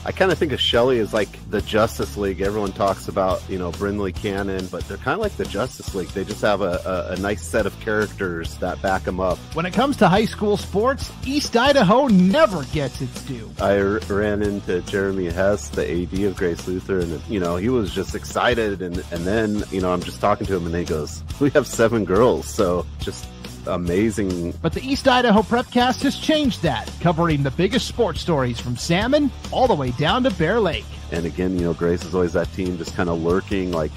I kind of think of Shelley as like the Justice League. Everyone talks about, Brindley Cannon, but they're kind of like the Justice League. They just have a nice set of characters that back them up. When it comes to high school sports, East Idaho never gets its due. I ran into Jeremy Hess, the AD of Grace Luther, and, he was just excited. And then, I'm just talking to him and he goes, we have 7 girls. So just amazing. But the East Idaho Prepcast has changed that, covering the biggest sports stories from Salmon all the way down to Bear Lake. And again, Grace is always that team just kind of lurking, like,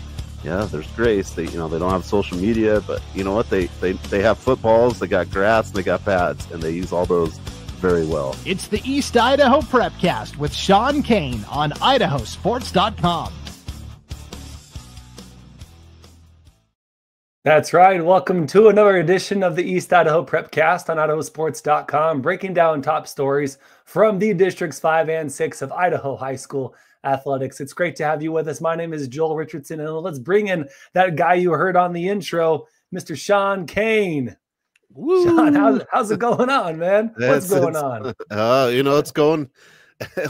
yeah, there's Grace. They, they don't have social media, but you know what? They have footballs, they got grass, and they got pads, and they use all those very well. It's the East Idaho Prepcast with Sean Kane on IdahoSports.com. That's right. Welcome to another edition of the East Idaho Prepcast on IdahoSports.com, breaking down top stories from the Districts 5 and 6 of Idaho High School athletics. It's great to have you with us. My name is Joel Richardson, and let's bring in that guy you heard on the intro, Mr. Sean Kane. Woo. Sean, how's it going on, man? What's going on? It's going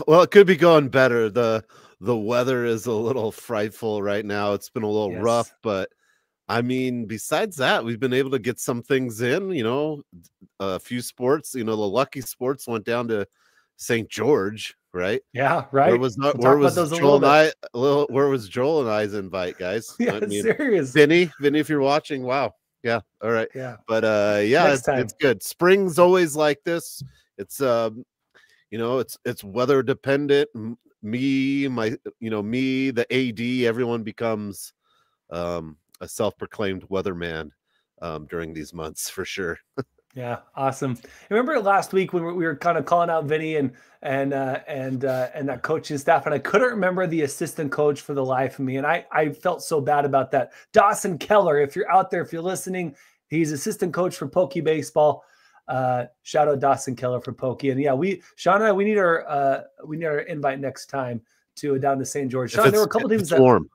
well. It could be going better. The weather is a little frightful right now. It's been a little rough, but I mean, besides that, we've been able to get some things in, a few sports, the Lucky Sports went down to St. George, right? Yeah, right. Where was Joel and I's invite, guys? Yeah, serious. Vinny, if you're watching, wow. Yeah. All right. Yeah. But it's good. Spring's always like this. It's it's weather dependent. Me, the AD, everyone becomes a self-proclaimed weatherman during these months for sure. Yeah, awesome. Remember last week when we were kind of calling out Vinny and that coaching staff, and I couldn't remember the assistant coach for the life of me, and I felt so bad about that. Dawson Keller, if you're out there, if you're listening, he's assistant coach for Pokey baseball. Shout out Dawson Keller for Pokey, and yeah, Sean and I we need our invite next time to down to St. George. Sean, there were a couple teams that warm.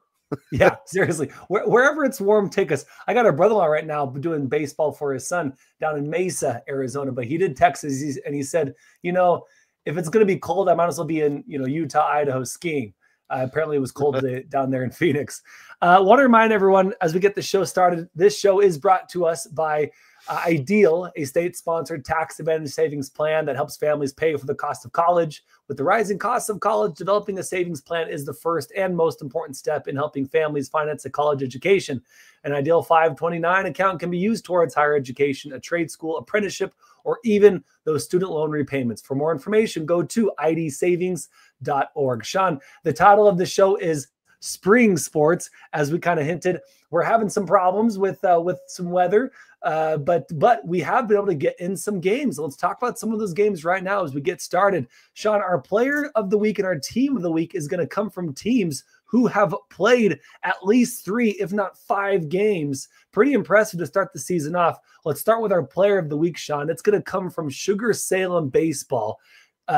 Yeah, seriously. Wherever it's warm, take us. I got a brother-in-law right now doing baseball for his son down in Mesa, Arizona, but he did text us and he said, if it's going to be cold, I might as well be in, Utah, Idaho skiing. Apparently it was cold down there in Phoenix. Want to remind everyone as we get the show started, this show is brought to us by Ideal, a state-sponsored tax advantage savings plan that helps families pay for the cost of college. With the rising costs of college, developing a savings plan is the first and most important step in helping families finance a college education. An Ideal 529 account can be used towards higher education, a trade school, apprenticeship, or even those student loan repayments. For more information, go to idsavings.org. Sean, the title of the show is Spring Sports. As we kind of hinted, we're having some problems with some weather. But we have been able to get in some games. Let's talk about some of those games right now as we get started. Sean, our player of the week and our team of the week is going to come from teams who have played at least 3, if not 5 games. Pretty impressive to start the season off. Let's start with our player of the week, Sean. It's going to come from Sugar-Salem baseball,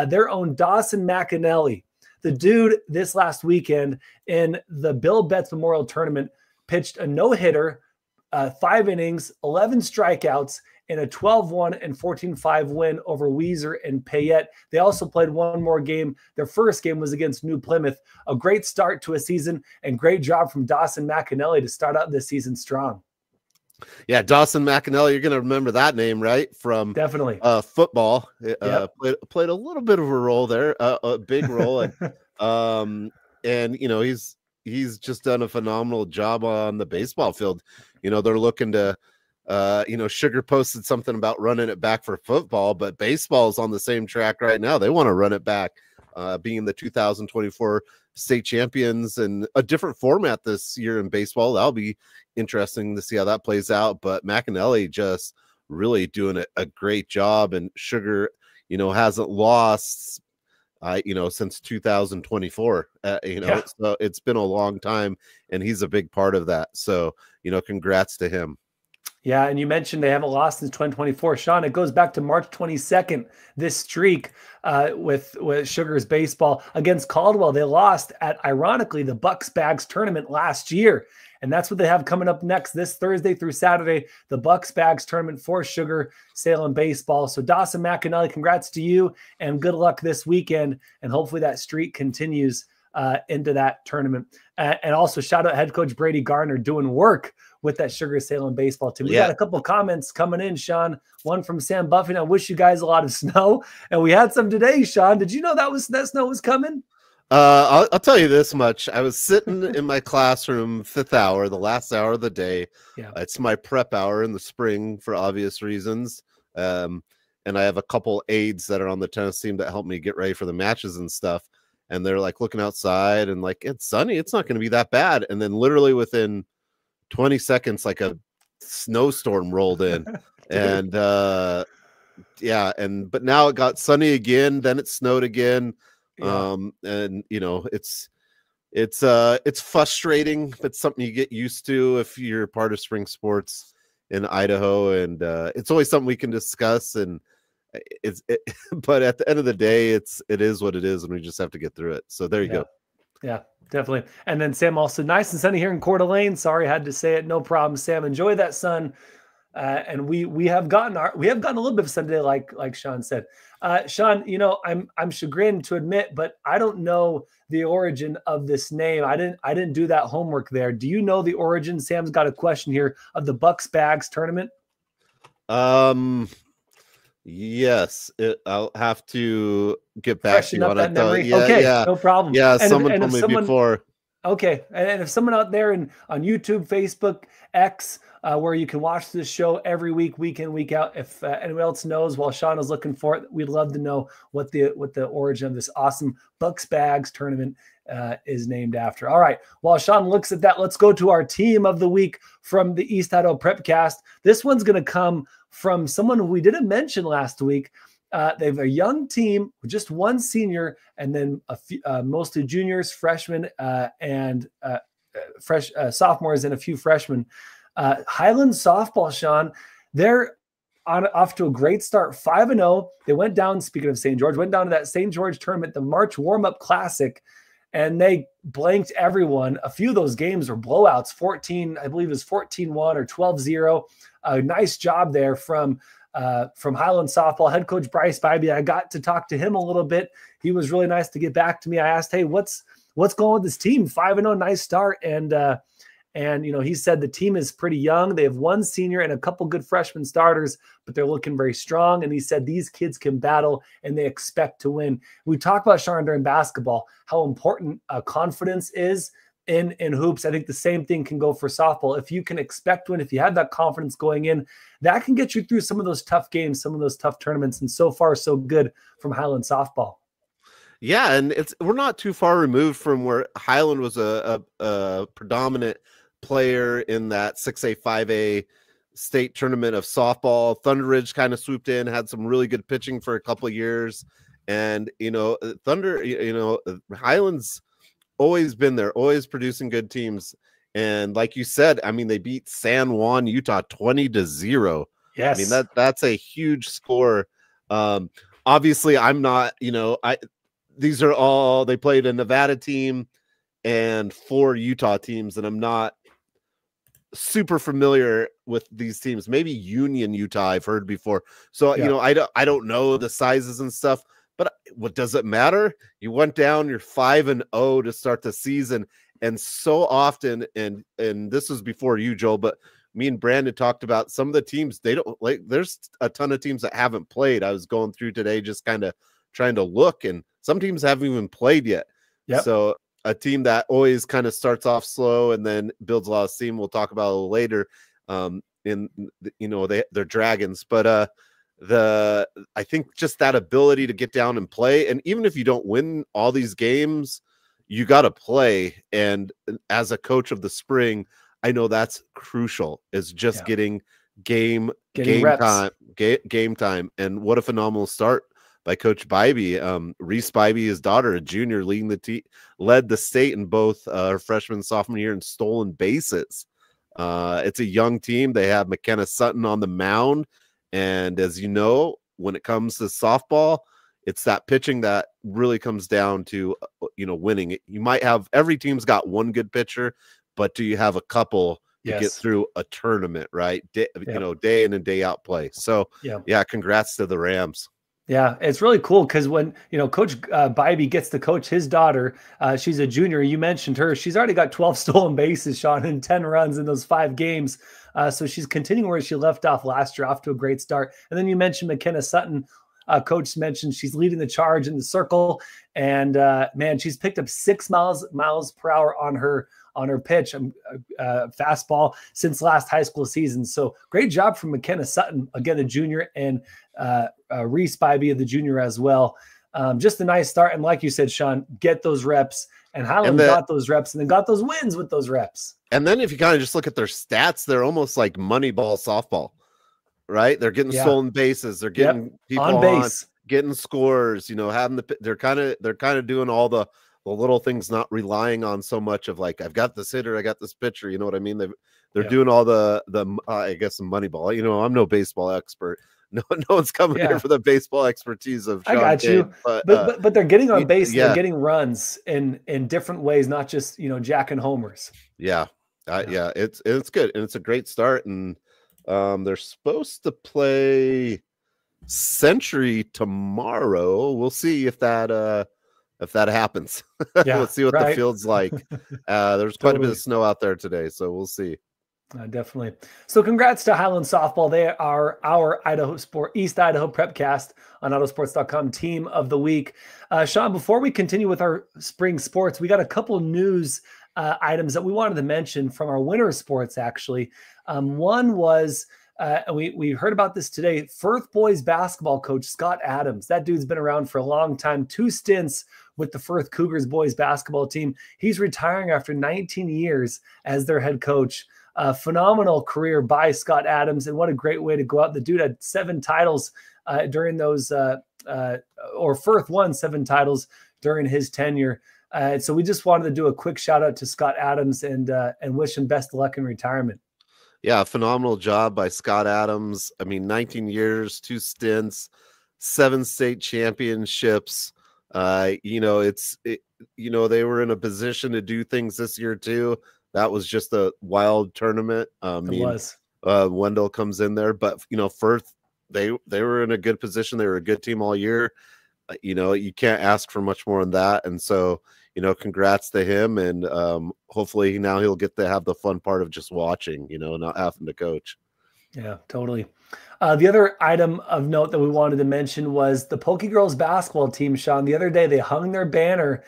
their own Dawson McInelly. The dude this last weekend in the Bill Betts Memorial Tournament pitched a no-hitter, 5 innings, 11 strikeouts, in a 12-1 and 14-5 win over Weiser and Payette. They also played one more game. Their first game was against New Plymouth. A great start to a season and great job from Dawson McInelly to start out this season strong. Yeah, Dawson McInelly, you're going to remember that name, right? From definitely football. Yep. Played a little bit of a role there, a big role. And he's just done a phenomenal job on the baseball field. They're looking to, Sugar posted something about running it back for football, but baseball is on the same track right now. They want to run it back, being the 2024 state champions and a different format this year in baseball. That'll be interesting to see how that plays out. But McInelly just really doing a great job, and Sugar, hasn't lost since 2024, so it's been a long time, and he's a big part of that. So, congrats to him. Yeah, and you mentioned they haven't lost since 2024. Sean, it goes back to March 22nd, this streak with Sugar's baseball against Caldwell. They lost at, ironically, the Bucks Bags tournament last year. And that's what they have coming up next this Thursday through Saturday, the Bucks Bags tournament for Sugar-Salem baseball. So Dawson, McInelly, congrats to you and good luck this weekend. And hopefully that streak continues into that tournament. And also shout out head coach Brady Garner doing work with that Sugar-Salem baseball team. We got a couple comments coming in, Sean. One from Sam Buffing. I wish you guys a lot of snow. And we had some today, Sean. Did you know that snow was coming? I'll tell you this much. I was sitting in my classroom, 5th hour, the last hour of the day. Yeah. It's my prep hour in the spring for obvious reasons. And I have a couple aides that are on the tennis team that help me get ready for the matches and stuff. And they're like looking outside and like, it's sunny. It's not going to be that bad. And then literally within 20 seconds, like a snowstorm rolled in. And yeah. But now it got sunny again. Then it snowed again. Yeah. And you know, it's frustrating, but something you get used to if you're part of spring sports in Idaho. And it's always something we can discuss. And but at the end of the day, it is what it is, and we just have to get through it. So there you go. Yeah, definitely. And then Sam also, nice and sunny here in Coeur d'Alene. Sorry, I had to say it. No problem, Sam. Enjoy that sun. And we have gotten a little bit of sun today, like Sean said. Sean, you know, I'm chagrined to admit, but I don't know the origin of this name. I didn't do that homework there. Do you know the origin? Sam's got a question here of the Bucks Bags tournament. Yes, I'll have to get back to you on that it. memory. Yeah, okay, yeah. No problem. Yeah, someone told me before. Okay, and if someone out there on YouTube, Facebook, X, where you can watch this show every week, week in, week out, if anyone else knows while Sean is looking for it, we'd love to know what the origin of this awesome Bucks Bags tournament is named after. All right, while Sean looks at that, let's go to our team of the week from the East Idaho Prepcast. This one's going to come from someone who we didn't mention last week. They have a young team, just one senior, and then a few, mostly juniors, freshmen, and sophomores, and a few freshmen. Highland softball, Sean, they're off to a great start, 5-0. They went down, speaking of St. George, went down to that St. George tournament, the March warm-up classic, and they blanked everyone. A few of those games were blowouts, 14, I believe it was 14-1 or 12-0. A nice job there from Highland softball head coach Bryce Bybee. I got to talk to him a little bit. He was really nice to get back to me. I asked, hey, what's going on with this team? 5-0, nice start. And you know, he said the team is pretty young. They have one senior and a couple good freshman starters, but they're looking very strong. And he said these kids can battle and they expect to win. We talked about, Sean, during basketball, how important confidence is in hoops. I think the same thing can go for softball. If you can expect to win, if you have that confidence going in, that can get you through some of those tough games, some of those tough tournaments. And so far, so good from Highland softball. Yeah, and we're not too far removed from where Highland was a predominant player in that 6A, 5A state tournament of softball. Thunder Ridge kind of swooped in, had some really good pitching for a couple of years. And, you know, Highland's always been there, always producing good teams. And like you said, I mean, they beat San Juan, Utah 20-0. Yes. I mean, that's a huge score. Obviously, I'm not, you know, these are all, they played a Nevada team and 4 Utah teams, and I'm not super familiar with these teams. Maybe Union, Utah, I've heard before. So, you know, I don't know the sizes and stuff, but what does it matter? You went down, you're 5-0 to start the season. And so often, and this was before you, Joel, but me and Brandon talked about some of the teams, they don't like, there's a ton of teams that haven't played. I was going through today, just kind of trying to look, and some teams haven't even played yet. Yep. So a team that always kind of starts off slow and then builds a lot of steam, we'll talk about a little later. You know, they're dragons, but I think just that ability to get down and play, and even if you don't win all these games, you got to play. And as a coach of the spring, I know that's crucial, is just getting game time. And what a phenomenal start by Coach Bybee. Reese Bybee, his daughter, a junior, leading the team, led the state in both her freshman and sophomore year in stolen bases. It's a young team. They have McKenna Sutton on the mound. And as you know, when it comes to softball, it's that pitching that really comes down to, winning. You might have, every team's got one good pitcher, but do you have a couple to get through a tournament, right? Day in and day out play. So yeah, congrats to the Rams. Yeah, it's really cool because when, Coach Bybee gets to coach his daughter, she's a junior. You mentioned her. She's already got 12 stolen bases, Sean, and 10 runs in those 5 games. So she's continuing where she left off last year, off to a great start. And then you mentioned McKenna Sutton. Coach mentioned she's leading the charge in the circle. And, man, she's picked up 6 miles per hour on her pitch, fastball, since last high school season. So great job from McKenna Sutton, again, a junior, and Reese Bybee, the junior as well. Just a nice start. And like you said, Sean, get those reps. And Highland got those reps and then got those wins with those reps. And then if you kind of just look at their stats, they're almost like Moneyball softball, right? They're getting stolen bases. They're getting people on base, getting scores, they're kind of doing all the little things, not relying on so much of like, I've got this hitter, I got this pitcher, you know what I mean? They're doing all the I guess, some Moneyball. I'm no baseball expert. No one's coming here for the baseball expertise of Sean. I got you. But they're getting on base. They're getting runs in different ways, not just, jacking homers. Yeah. It's good. And it's a great start. And they're supposed to play Century tomorrow. We'll see if that happens. Let's see what the field's like. There's quite a bit of snow out there today, so we'll see. Definitely. So congrats to Highland softball. They are our East Idaho Prepcast on IdahoSports.com team of the week. Sean, before we continue with our spring sports, we got a couple news items that we wanted to mention from our winter sports, actually. One was, we heard about this today, Firth boys basketball coach Scott Adams. That dude's been around for a long time, 2 stints with the Firth Cougars boys basketball team. He's retiring after 19 years as their head coach. Phenomenal career by Scott Adams, and what a great way to go out. The dude had 7 titles during those, or Firth won 7 titles during his tenure. So we just wanted to do a quick shout out to Scott Adams and wish him best of luck in retirement. Yeah, phenomenal job by Scott Adams. I mean, 19 years, 2 stints, 7 state championships. They were in a position to do things this year too. That was just a wild tournament. It was. Wendell comes in there, but Firth, they were in a good position. They were a good team all year. You can't ask for much more than that. And so, congrats to him. And hopefully now he'll get to have the fun part of just watching, not having to coach. Yeah, totally. The other item of note that we wanted to mention was the Pokey Girls basketball team, Sean. The other day they hung their banner,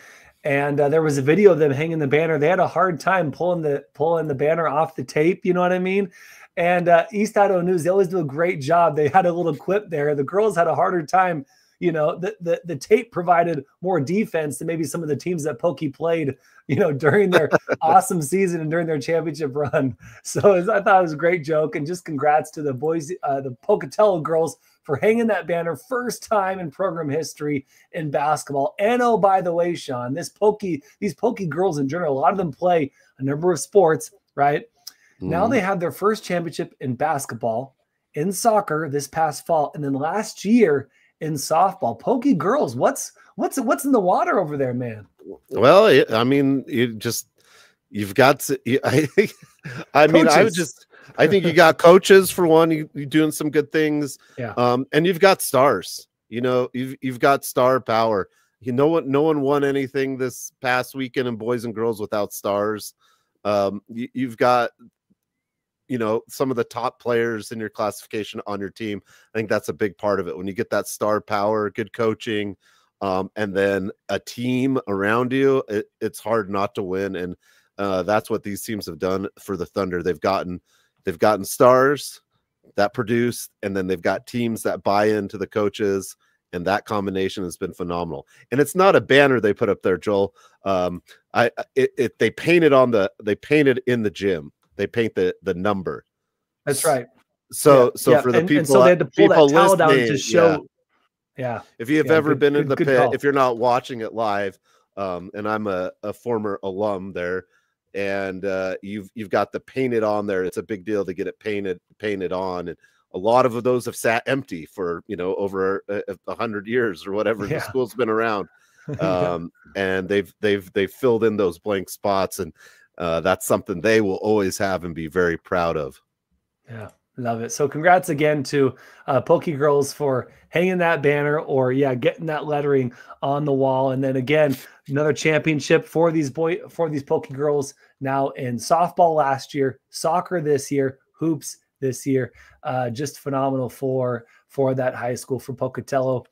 and there was a video of them hanging the banner. They had a hard time pulling the banner off the tape. You know what I mean? And East Idaho News, they always do a great job. They had a little quip there. The girls had a harder time. The tape provided more defense than maybe some of the teams that Pokey played, during their awesome season and during their championship run. So I thought it was a great joke, and just congrats to the boys, the Pocatello girls, for hanging that banner, first time in program history in basketball. And oh, by the way, Sean, these Pokey girls in general, a lot of them play a number of sports, right? Now they had their first championship in basketball, in soccer this past fall, and then last year in softball. Pokey girls, what's in the water over there, man? Well, you've got to. I think you got coaches for one. You're doing some good things. Yeah. And you've got stars. You've got star power. No one won anything this past weekend in boys and girls without stars. You've got some of the top players in your classification on your team. I think that's a big part of it. When you get that star power, good coaching, and then a team around you, it's hard not to win. And that's what these teams have done for the Thunder. They've gotten stars that produce, and then they've got teams that buy into the coaches, and that combination has been phenomenal. And it's not a banner they put up there, Joel. They painted in the gym. They paint the number. That's right. So for the people, so they had to pull that towel down to show. Yeah. If you've ever been in the pit, if you're not watching it live, and I'm a former alum there, and you've got the painted on there. It's a big deal to get it painted on, and a lot of those have sat empty for over 100 years or whatever. The school's been around, and they've filled in those blank spots, and that's something they will always have and be very proud of. Yeah, love it. So congrats again to Poke Girls for hanging that banner, or getting that lettering on the wall. And then again, another championship for these Poke Girls now in softball last year, soccer this year, hoops this year. Just phenomenal for that high school, for Pocatello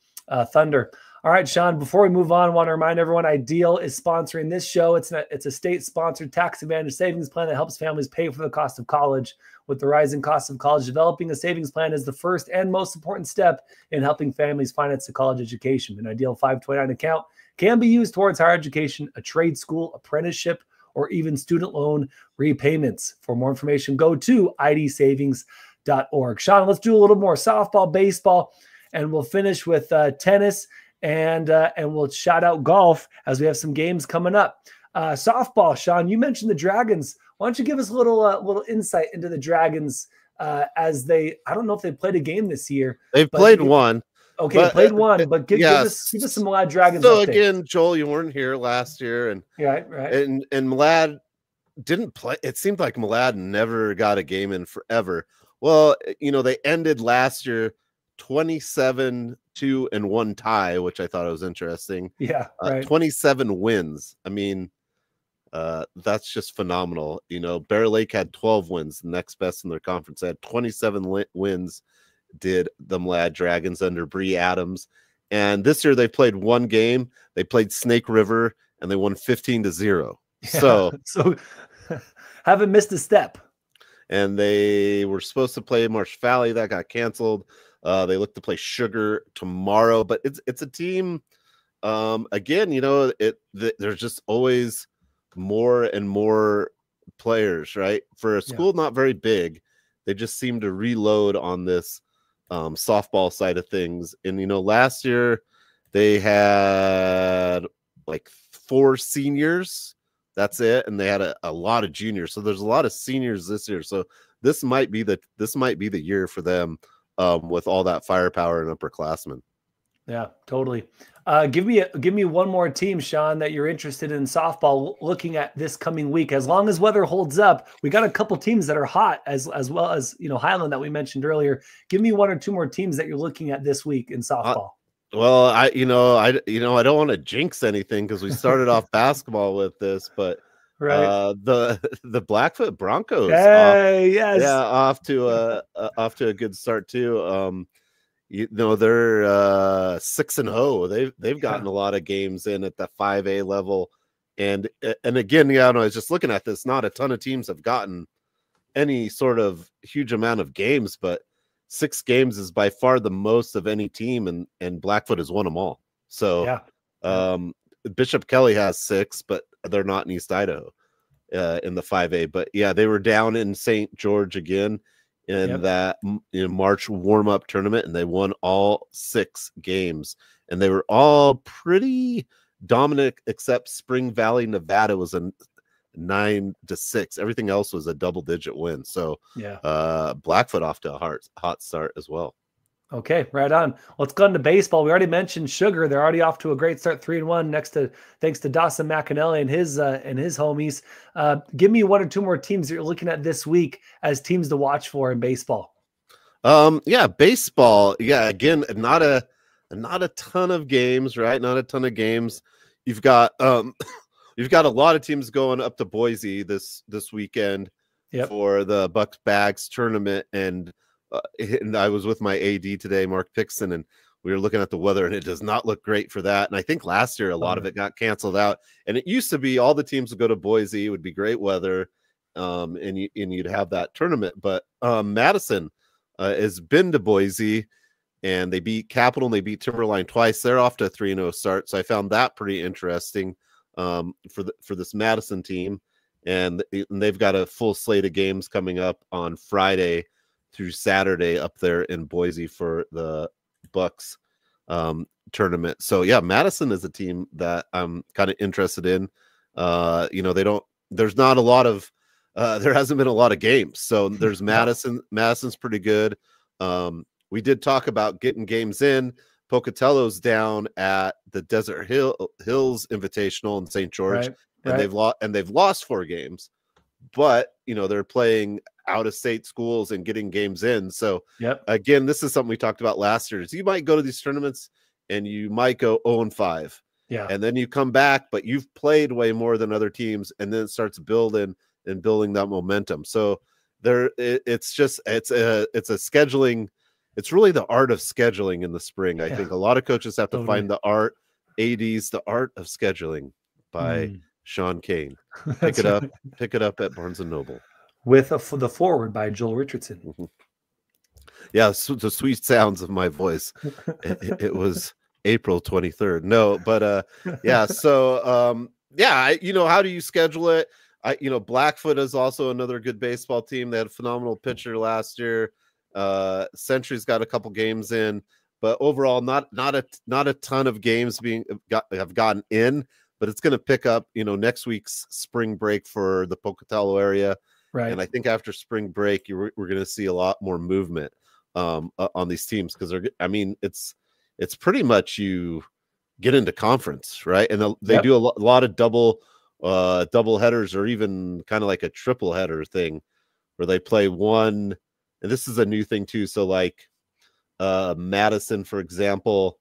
Thunder. All right, Sean, before we move on, I want to remind everyone Ideal is sponsoring this show. It's a state-sponsored tax advantage savings plan that helps families pay for the cost of college. With the rising cost of college, developing a savings plan is the first and most important step in helping families finance a college education. An Ideal 529 account can be used towards higher education, a trade school, apprenticeship, or even student loan repayments. For more information, go to idsavings.org. Sean, let's do a little more softball, baseball, and we'll finish with tennis, and we'll shout out golf as we have some games coming up. Softball, Sean, you mentioned the Dragons. Why don't you give us a little insight into the Dragons as I don't know if they played a game this year. They've played one. Okay, played one, but give us some Mlad Dragons So updates. Again, Joel, you weren't here last year, and right. And Mlad didn't play. It seemed like Mlad never got a game in forever. Well, they ended last year 27-2-1 tie, which I thought was interesting. Yeah, right. 27 wins. I mean, that's just phenomenal. Bear Lake had 12 wins, the next best in their conference. They had 27 wins, did the Mlad Dragons under Bree Adams. And this year they played one game. They played Snake River, and they won 15-0. Yeah, so haven't missed a step. And they were supposed to play Marsh Valley. That got canceled. They look to play Sugar tomorrow, but it's a team. Again, there's just always more and more players, right? For a school not very big, they just seem to reload on this softball side of things. And last year they had like 4 seniors. That's it, and they had a lot of juniors. So there's a lot of seniors this year. So this might be the year for them with all that firepower and upperclassmen. Yeah, totally. Give me one more team, Sean, that you're interested in softball looking at this coming week. As long as weather holds up, we got a couple teams that are hot as well as Highland that we mentioned earlier. Give me 1 or 2 more teams that you're looking at this week in softball. Well, I don't want to jinx anything because we started off basketball with this, but the Blackfoot Broncos, off to a good start too. They're 6-0. They've gotten a lot of games in at the 5A level, and again, I was just looking at this. Not a ton of teams have gotten any sort of huge amount of games, but 6 games is by far the most of any team, and Blackfoot has won them all. So Bishop Kelly has 6, but they're not in East Idaho in the 5A. But they were down in St. George again in that March warm-up tournament, and they won all 6 games, and they were all pretty dominant except Spring Valley, Nevada was a 9-6. Everything else was a double-digit win. So Blackfoot off to a hot start as well. Okay, right on. Let's go into baseball. We already mentioned Sugar. They're already off to a great start, 3-1. Thanks to Dawson McInelly and his homies. Give me 1 or 2 more teams that you're looking at this week as teams to watch for in baseball. Baseball. Again, not a ton of games, right? Not a ton of games. You've got you've got a lot of teams going up to Boise this weekend for the Bucks Bags tournament, and I was with my AD today, Mark Pixon, and we were looking at the weather, and it does not look great for that. And I think last year a lot of it got canceled out, and it used to be all the teams would go to Boise. It would be great weather, and you'd have that tournament. But Madison has been to Boise, and they beat Capital and they beat Timberline twice. They're off to a 3-0 start, so I found that pretty interesting for this Madison team, and they've got a full slate of games coming up on Friday through Saturday up there in Boise for the Bucks tournament. So Madison is a team that I'm kind of interested in. They don't there's not a lot of there hasn't been a lot of games. So there's Madison. Madison's pretty good. We did talk about getting games in. Pocatello's down at the Desert Hills Invitational in St. George, and they've lost 4 games, but they're playing out of state schools and getting games in. So again, this is something we talked about last year. Is you might go to these tournaments and you might go 0-5, and then you come back, but you've played way more than other teams, and then it starts building that momentum. So it's a scheduling. It's really the art of scheduling in the spring. I think a lot of coaches have to find the art. The Art of Scheduling by Sean Kane. Pick it up at Barnes & Noble. With the foreword by Joel Richardson. Yeah, so the sweet sounds of my voice. It was April 23rd. No, but yeah. So how do you schedule it? Blackfoot is also another good baseball team. They had a phenomenal pitcher last year. Century's got a couple games in, but overall not a ton of games have gotten in, but it's going to pick up next week's spring break for the Pocatello area, and I think after spring break we're going to see a lot more movement on these teams, because it's pretty much you get into conference, right? And they do a lot of double headers, or even kind of like a triple header thing where they play one. And this is a new thing too. So like Madison, for example,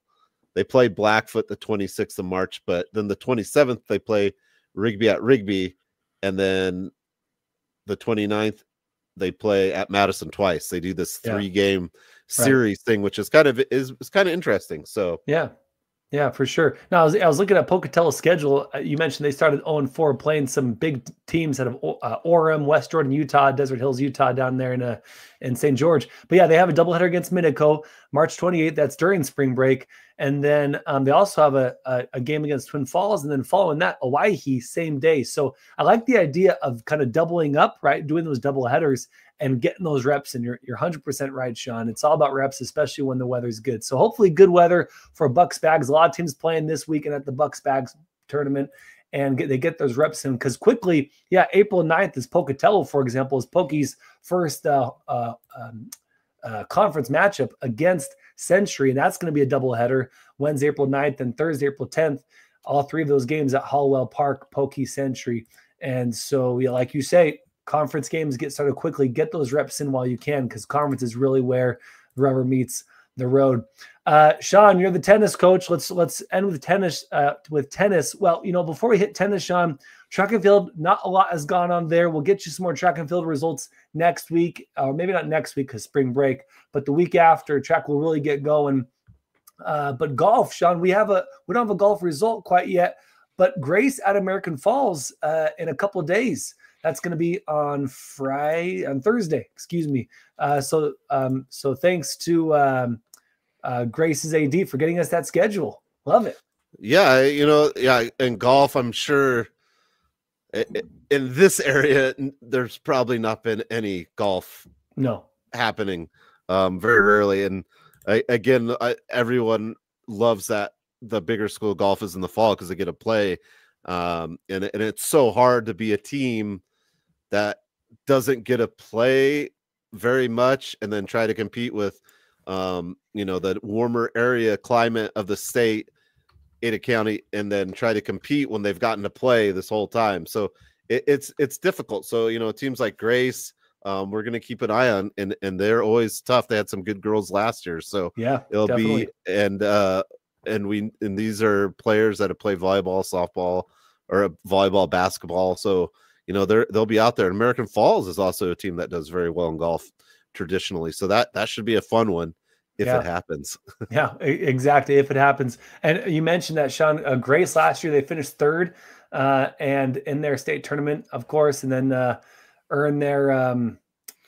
they play Blackfoot the 26th of March, but then the 27th they play Rigby at Rigby, and then the 29th they play at Madison twice. They do this 3-game series thing, which is kind of interesting. So yeah, for sure. Now I was looking at Pocatello's schedule. You mentioned they started 0-4, playing some big teams out of Orem, West Jordan, Utah, Desert Hills, Utah, down there in St. George. But yeah, they have a doubleheader against Minico, March 28th. That's during spring break, and then they also have a game against Twin Falls, and then following that, Owyhee, same day. So I like the idea of kind of doubling up, right? Doing those double headers and getting those reps. And you're 100% right, Sean. It's all about reps, especially when the weather's good. So hopefully good weather for Bucks Bags. A lot of teams playing this weekend at the Bucks Bags tournament, and they get those reps in, because quickly, April 9th is Pocatello, for example, is Pokey's first conference matchup against Century, and that's going to be a doubleheader Wednesday, April 9th, and Thursday, April 10th. All 3 of those games at Hallwell Park, Pokey, Century. And so, like you say, conference games get started quickly. Get those reps in while you can, because conference is really where the rubber meets the road. Sean, you're the tennis coach. Let's end with tennis. Well, before we hit tennis, Sean, track and field, not a lot has gone on there. We'll get you some more track and field results next week, or maybe not next week because spring break, but the week after, track will really get going. But golf, Sean, we don't have a golf result quite yet, but Grace at American Falls in a couple of days. That's going to be on Thursday, excuse me. So thanks to Grace's AD for getting us that schedule. Love it. Yeah, in golf, I'm sure in this area, there's probably not been any golf happening very rarely. And everyone loves that the bigger school golf is in the fall because they get to play. And it's so hard to be a team that doesn't get to play very much and then try to compete with the warmer area climate of the state, Ada County, and then try to compete when they've gotten to play this whole time. So it's difficult. So teams like Grace, we're going to keep an eye on, and they're always tough. They had some good girls last year, so it'll definitely be and these are players that have played volleyball, softball, or volleyball, basketball. So they'll be out there. And American Falls is also a team that does very well in golf traditionally. So that should be a fun one if it happens. Yeah, exactly. If it happens. And you mentioned that, Sean, Grace last year, they finished 3rd and in their state tournament, of course, and then earned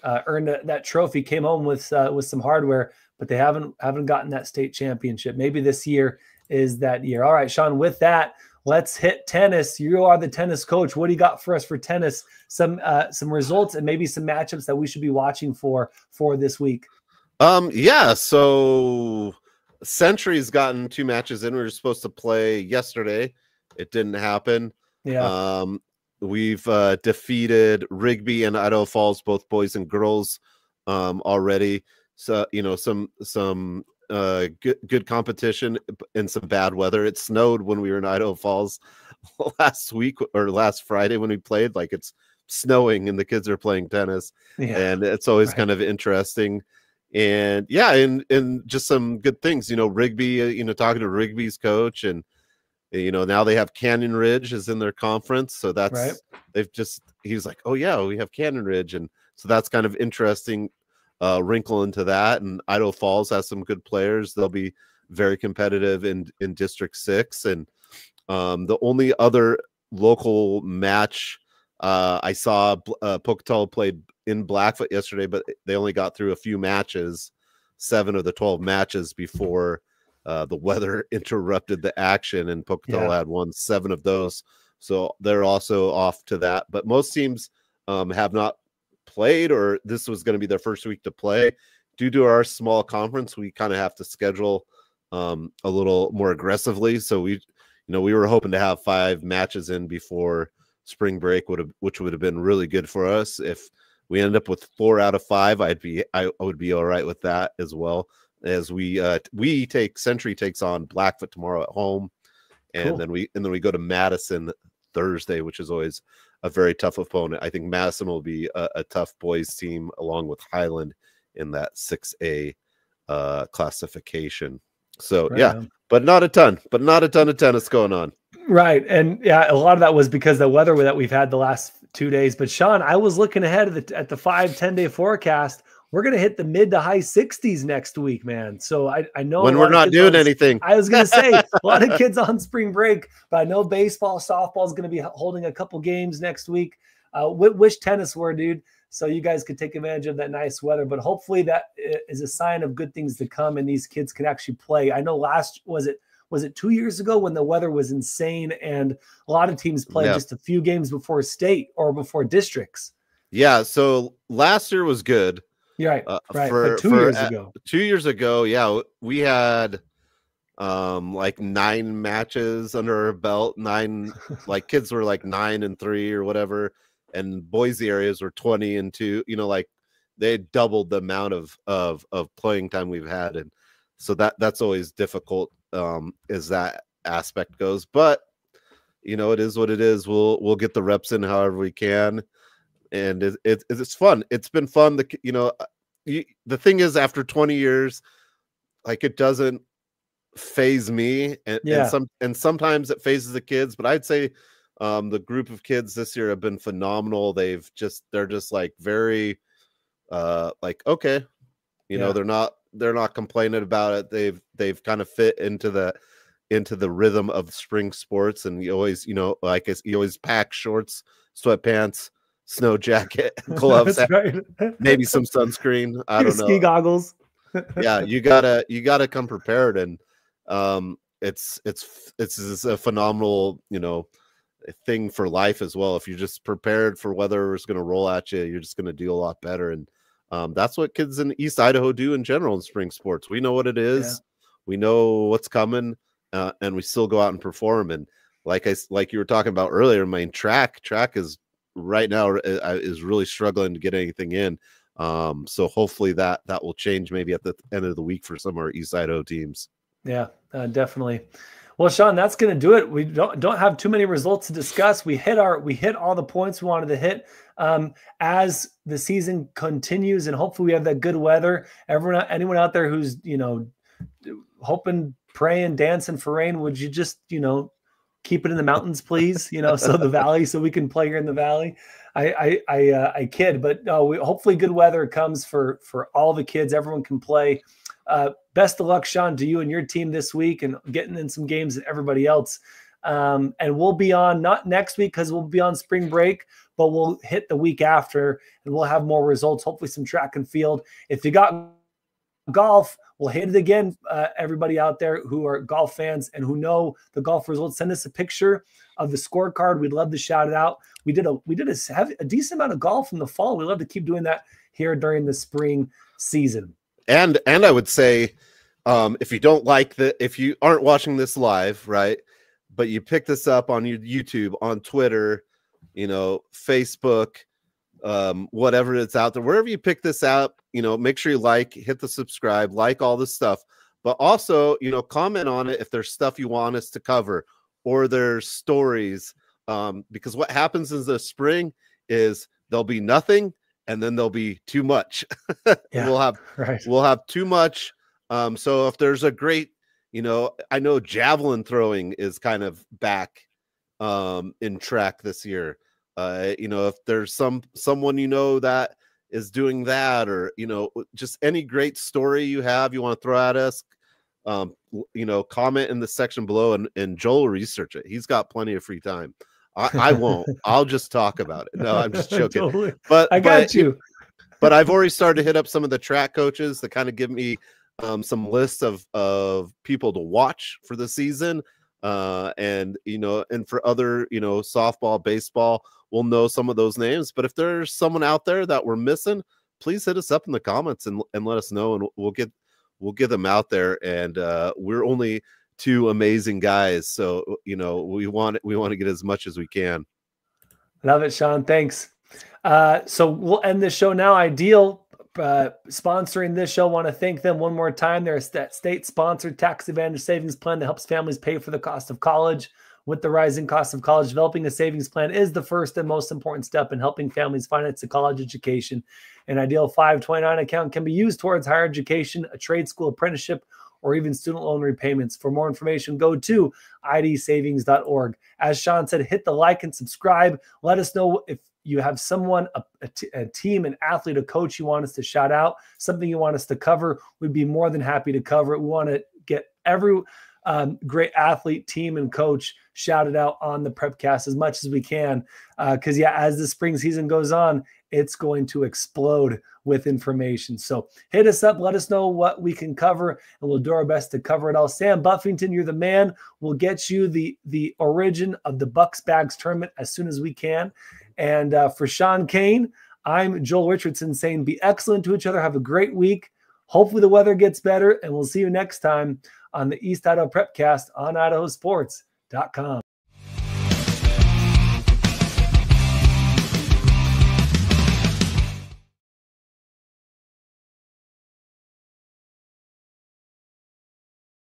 that trophy, came home with some hardware, but they haven't gotten that state championship. Maybe this year is that year. All right, Sean, with that, let's hit tennis. You are the tennis coach. What do you got for us for tennis? Some results and maybe some matchups that we should be watching for this week. So Century's gotten 2 matches in. We were supposed to play yesterday. It didn't happen. we've defeated Rigby and Idaho Falls, both boys and girls, already. So some good competition and some bad weather. It snowed when we were in Idaho Falls last week or last Friday when we played. Like, it's snowing and the kids are playing tennis, and it's always kind of interesting. And yeah, and just some good things. Rigby, talking to Rigby's coach, and now they have Canyon Ridge is in their conference, so that's he's like, oh yeah, we have Canyon Ridge, and so that's kind of interesting wrinkle into that. And Idaho Falls has some good players. They'll be very competitive in District 6. And the only other local match I saw, Pocatello played in Blackfoot yesterday, but they only got through a few matches, 7 of the 12 matches before the weather interrupted the action, and Pocatello had won 7 of those. So they're also off to that. But most teams have not played, or this was going to be their first week to play. Due to our small conference, we kind of have to schedule a little more aggressively. So we were hoping to have 5 matches in before spring break, which would have been really good for us. If we end up with 4 out of 5, I would be all right with that as well. As Century takes on Blackfoot tomorrow at home, and then we go to Madison Thursday, which is always a very tough opponent. I think Madison will be a tough boys team along with Highland in that 6A classification. So but not a ton of tennis going on. Right. And yeah, a lot of that was because of the weather that we've had the last 2 days. But Sean, I was looking ahead at the 5-10 day forecast. We're going to hit the mid to high 60s next week, man. So I know when we're not doing anything. I was going to say a lot of kids on spring break, but I know baseball, softball is going to be holding a couple games next week. Wish tennis were, dude, so you guys could take advantage of that nice weather. But hopefully that is a sign of good things to come, and these kids can actually play. I know was it 2 years ago when the weather was insane and a lot of teams played just a few games before state or before districts? Yeah. So last year was good. Yeah, right. But 2 years ago. 2 years ago, yeah, we had like 9 matches under our belt. 9, like kids were like 9-3 or whatever, and Boise areas were 20-2. Like they doubled the amount of playing time we've had, and so that's always difficult as that aspect goes. But it is what it is. We'll get the reps in however we can. And it's fun. It's been fun. The thing is, after 20 years, like, it doesn't phase me, and sometimes it phases the kids. But I'd say the group of kids this year have been phenomenal. They're just like very like, okay, they're not complaining about it. They've kind of fit into the rhythm of spring sports. And you always, you always pack shorts, sweatpants, snow jacket, gloves, maybe some sunscreen. I don't know, ski goggles. Yeah, you gotta come prepared, and it's a phenomenal thing for life as well. If you're just prepared for whether it's going to roll at you, you're just going to do a lot better. And that's what kids in East Idaho do in general in spring sports. We know what it is, we know what's coming, and we still go out and perform. And like you were talking about earlier, track is right now is really struggling to get anything in. So hopefully that will change maybe at the end of the week for some of our East Idaho teams. Yeah, definitely. Well, Sean, that's going to do it. We don't have too many results to discuss. We hit all the points we wanted to hit. As the season continues, and hopefully we have that good weather. Anyone out there who's hoping, praying, dancing for rain, would you just keep it in the mountains, please? So the valley, so we can play here in the valley. I kid, but hopefully good weather comes for all the kids. Everyone can play. Best of luck, Sean, to you and your team this week, and getting in some games and everybody else. And we'll be on, not next week because we'll be on spring break, but we'll hit the week after, and we'll have more results, hopefully some track and field. If you got golf, we'll hit it again. Everybody out there who are golf fans and who know the golf results, send us a picture of the scorecard. We'd love to shout it out. We did a decent amount of golf in the fall. We love to keep doing that here during the spring season. And I would say, if you aren't watching this live, right, but you pick this up on your YouTube, on Twitter, Facebook, whatever it's out there, wherever you pick this up, make sure you hit the subscribe, all this stuff, but also, comment on it if there's stuff you want us to cover or there's stories. Because what happens in the spring is there'll be nothing and then there'll be too much. Yeah, we'll have too much. So if there's a great, I know javelin throwing is kind of back in track this year. If there's someone that is doing that, or just any great story you want to throw at us, comment in the section below, and Joel will research it. He's got plenty of free time. I won't. I'll just talk about it. No, I'm just joking. Totally. But I got you. But I've already started to hit up some of the track coaches to kind of give me some lists of people to watch for the season. And for other, softball, baseball, we'll know some of those names. But if there's someone out there that we're missing, please hit us up in the comments and let us know, and we'll get them out there. And we're only two amazing guys, so we want to get as much as we can. Love it, Sean. Thanks. So we'll end this show now. Ideal sponsoring this show. Want to thank them one more time. They're a state-sponsored tax advantage savings plan that helps families pay for the cost of college. With the rising cost of college, developing a savings plan is the first and most important step in helping families finance a college education. An Ideal 529 account can be used towards higher education, a trade school apprenticeship, or even student loan repayments. For more information, go to idsavings.org. As Sean said, hit the like and subscribe. Let us know if you have someone, a team, an athlete, a coach you want us to shout out, something you want us to cover. We'd be more than happy to cover it. We want to get every great athlete, team, and coach shouted out on the Prepcast as much as we can. Because, as the spring season goes on, it's going to explode with information. So hit us up. Let us know what we can cover, and we'll do our best to cover it all. Sam Buffington, you're the man. We'll get you the origin of the Bucks Bags tournament as soon as we can. And for Sean Kane, I'm Joel Richardson saying be excellent to each other. Have a great week. Hopefully the weather gets better, and we'll see you next time on the East Idaho Prepcast on IdahoSports.com.